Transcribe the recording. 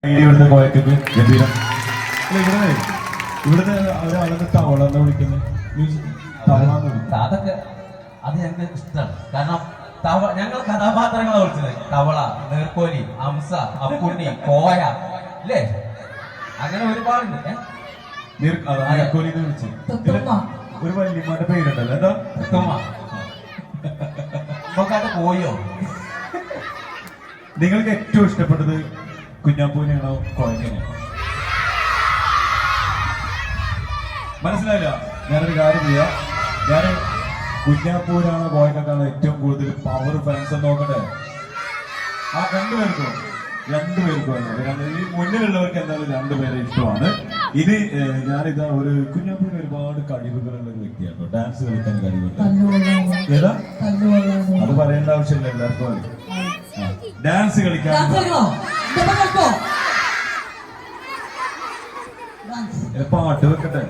ഇവിടുത്തെ കോയക്കൊക്കെ ഗംഭീരം. ഇവിടുത്തെ ഒരാളെ തവള എന്ന് വിളിക്കുന്നത് അതൊക്കെ അത് ഞങ്ങൾക്ക് ഇഷ്ടമാണ്. കാരണം ഞങ്ങൾ കഥാപാത്രങ്ങളെ വിളിച്ചത് തവള, നീർക്കോലി, ഹംസ, അപ്പുണ്ണി, കോയ അല്ലേ, അങ്ങനെ ഒരുപാടുണ്ട്. നീർക്കോലി വിളിച്ചു ഒരു വല്യമാന്റെ പേരുണ്ടല്ലോ, എന്താ നമുക്കത് പോയോ? നിങ്ങൾക്ക് ഏറ്റവും ഇഷ്ടപ്പെട്ടത് കുഞ്ഞാപ്പൂനെയാണോ കോയക്കനെയാണോ? മനസ്സിലായില്ല. ഞാനൊരു കാര്യം ചെയ്യാം, ഞാൻ കുഞ്ഞാപ്പൂരാണോ കോയക്കാണോ ഏറ്റവും കൂടുതൽ പവർ ഫാൻസ് എന്ന് നോക്കട്ടെ. ആ രണ്ടുപേർക്കും ഈ മുന്നിലുള്ളവർക്ക് എന്തായാലും രണ്ടുപേരെ ഇഷ്ടമാണ്. ഇത് ഞാനിതാ ഒരു കുഞ്ഞാപ്പൂര് ഒരുപാട് കഴിവുകളുള്ള ഒരു വ്യക്തിയാണ്. ഡാൻസ് കളിക്കാൻ കഴിവുണ്ട്. ഏതാ അത് പറയേണ്ട ആവശ്യമില്ല, എല്ലാവർക്കും ഡാൻസ് കളിക്കാൻ പാട്ട് വെക്കട്ടെ.